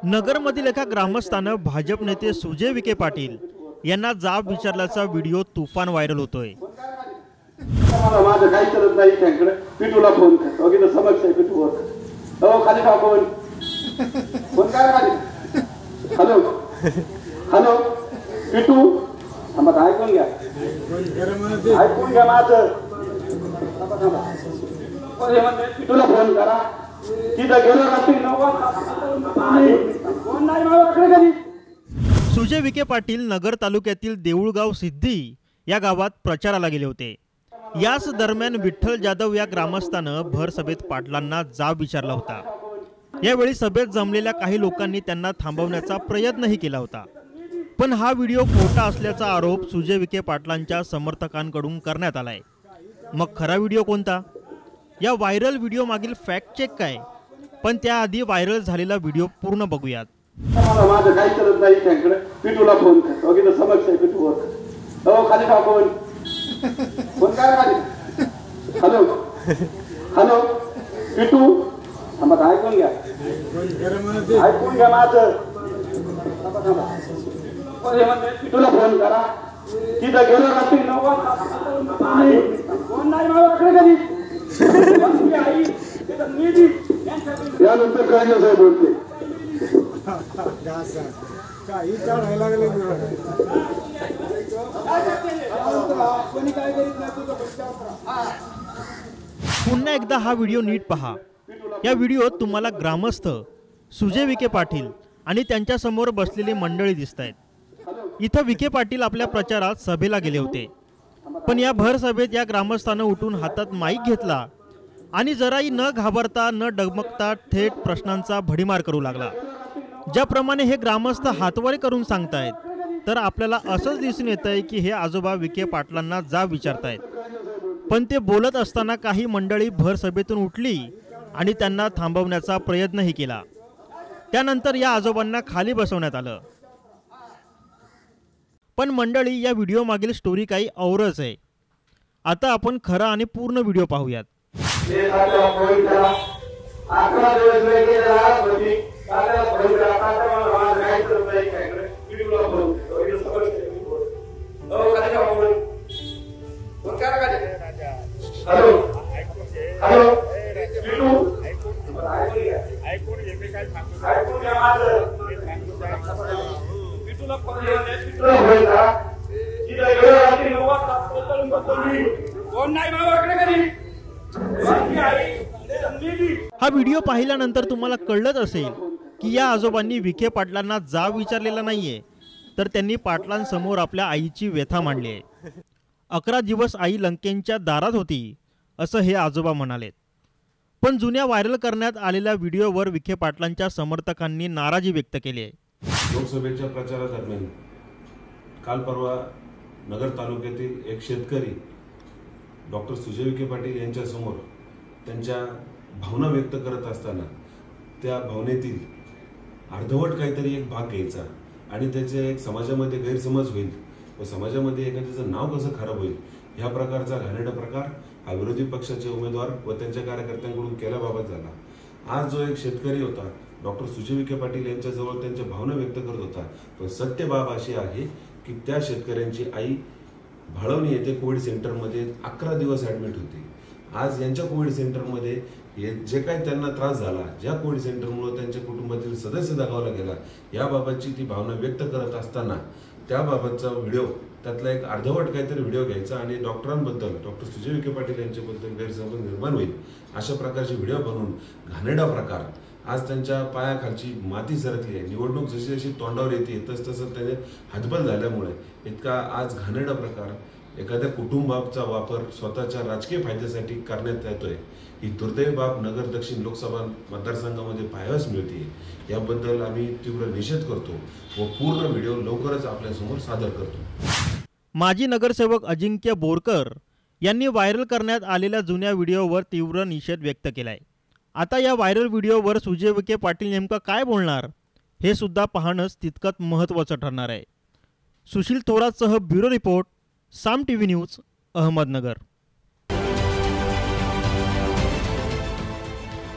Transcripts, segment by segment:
नगरमधील एका ग्रामस्थानं भाजप नेते सुजय विखे पाटील यांना जाब विचारल्याचा व्हिडिओ तुफान व्हायरल होतोय। माझं काही करत नाही त्यांकडे पिटूला फोन कर वगैरे समक्ष आहे पिटूवर हो खाली टाकून फोन काय खाली हॅलो हॅलो पिटू आम्हाला ऐकून घ्या माझं पिटूला फोन करा तिथं गेलो रात्री 9 सुजय विखे पाटील नगर तालुक्यातील देऊळगाव सिद्धी या गावात प्रचाराला गेले होते। याच दरम्यान विठ्ठल जाधव या ग्रामस्थानं भर सभेत पाटलांना जाब विचारला होता। यावेळी सभेत जमलेल्या काही लोकांनी त्यांना थांबवण्याचा प्रयत्नही केला होता, पण हा व्हिडिओ खोटा असल्याचा आरोप सुजय विखे पाटलांच्या समर्थकांकडून करण्यात आलाय। मग खरा व्हिडिओ कोणता? या व्हायरल व्हिडिओ मागील फॅक्ट चेक काय? पण त्याआधी व्हायरल झालेला व्हिडिओ पूर्ण बघूयात। माझं काही करत नाही त्यांकडे पिटूला फोन कर वगैरे समक्ष आहे पिटूवर हो खाली टाकून फोन काय खाली हॅलो हॅलो पिटू आम्हाला ऐकून घ्या माझं पिटूला फोन करा तिथं गेलो रात्री 9 फोन नाही माझ्याकडे कधी यानंतर काय नसाय बोलते पुन्हा एकदा हा व्हिडिओ नीट पहा। या व्हिडिओत तुम्हाला ग्रामस्थ सुजय विखे पाटील आणि त्यांच्या समोर बसलेली मंडळी दिसतायत। इथं विखे पाटील आपल्या प्रचारात सभेला गेले होते, पण या भर सभेत या ग्रामस्थानं उठून हातात माईक घेतला आणि जराही न घाबरता न डगमगता थेट प्रश्नांचा भडीमार करू लागला। ज्याप्रमाणे हे ग्रामस्थ हातवारे करून सांगतायत, तर आपल्याला असंच दिसून येतंय की हे आजोबा विखे पाटलांना जाब विचारतायत। पण ते बोलत असताना काही मंडळी भर सभेतून उठली आणि त्यांना थांबवण्याचा प्रयत्नही केला। त्यानंतर या आजोबांना खाली बसवण्यात आलं। पण मंडळी, या व्हिडिओ मागील स्टोरी काही औरच आहे। आता आपण खरा आणि पूर्ण व्हिडिओ पाहूयात। हा व्हिडिओ पाहिल्यानंतर तुम्हाला कळलंच असेल की या आजोबांनी विखे पाटलांना जाब विचारलेला नाहीये, तर त्यांनी पाटलांसमोर आपल्या आईची व्यथा मांडली आहे। 11 दिवस आई लंकेच्या दारात होती असं हे आजोबा म्हणालेत। पण जुन्या व्हायरल करण्यात आलेल्या व्हिडिओवर विखे पाटलांच्या समर्थकांनी नाराजी व्यक्त केली आहे। लोकसभेच्या प्रचारादरम्यान काल परवा नगर तालुक्यातील एक शेतकरी डॉक्टर सुजय विखे पाटील यांच्या समोर त्यांच्या भावना व्यक्त करत असताना त्या भावनेतील अर्धवट काहीतरी एक भाग घ्यायचा आणि त्याचे एक समाजामध्ये गैरसमज होईल व समाजामध्ये एखाद्याचं नाव कसं खराब होईल ह्या प्रकारचा घाणेरडा प्रकार हा विरोधी पक्षाचे उमेदवार व त्यांच्या कार्यकर्त्यांकडून केल्याबाबत झाला। आज जो एक शेतकरी होता डॉक्टर सुजय विखे पाटील यांच्याजवळ त्यांच्या भावना व्यक्त करत होता, पण सत्य बाब अशी आहे की त्या शेतकऱ्यांची आई भाळवणी येथे कोविड सेंटरमध्ये 11 दिवस ॲडमिट होती। आज यांच्या कोविड सेंटरमध्ये जे काही त्यांना त्रास झाला, ज्या कोविड सेंटरमुळे त्यांच्या कुटुंबातील सदस्य दगावला गेला, याबाबतची ती भावना व्यक्त करत असताना त्याबाबतचा व्हिडिओ त्यातला एक अर्धवट काहीतरी व्हिडिओ घ्यायचा आणि डॉक्टरांबद्दल डॉक्टर सुजय विखे पाटील यांच्याबद्दल गैरसमज निर्माण होईल अशा प्रकारचे व्हिडिओ बनवून घाणेरडा प्रकार आज त्यांच्या पायाखालची माती सरकली आहे। निवडणूक जशी जशी तोंडावर येते तसं त्याने हातबल झाल्यामुळे इतका आज घाणेरडा प्रकार एखाद्या कुटुंबाचा वापर स्वतःच्या राजकीय फायद्यासाठी करण्यात येतोय। ही दुर्दैवी बाब नगर दक्षिण लोकसभा मतदारसंघामध्ये पाहावयास मिळते। याबद्दल आम्ही तीव्र निषेध करतो व पूर्ण व्हिडिओ लवकरच आपल्यासमोर सादर करतो। माजी नगरसेवक अजिंक्य बोरकर यांनी व्हायरल करण्यात आलेल्या जुन्या व्हिडिओवर तीव्र निषेध व्यक्त केलाय। आता या व्हायरल व्हिडिओवर सुजय विखे पाटील नेमकं काय बोलणार हे सुद्धा पाहणंच तितकंच महत्त्वाचं ठरणार आहे। सुशील थोरातसह ब्युरो रिपोर्ट, साम टीव्ही न्यूज, अहमदनगर।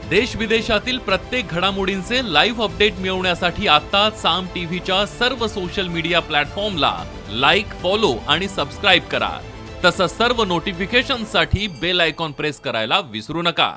देश विदेशातील प्रत्येक घडामोडींचे लाईव्ह अपडेट मिळवण्यासाठी आता साम टीव्हीच्या सर्व सोशल मीडिया प्लॅटफॉर्मला लाईक, फॉलो आणि सबस्क्राईब करा. तसंच सर्व नोटिफिकेशनसाठी बेल आयकॉन प्रेस करायला विसरू नका.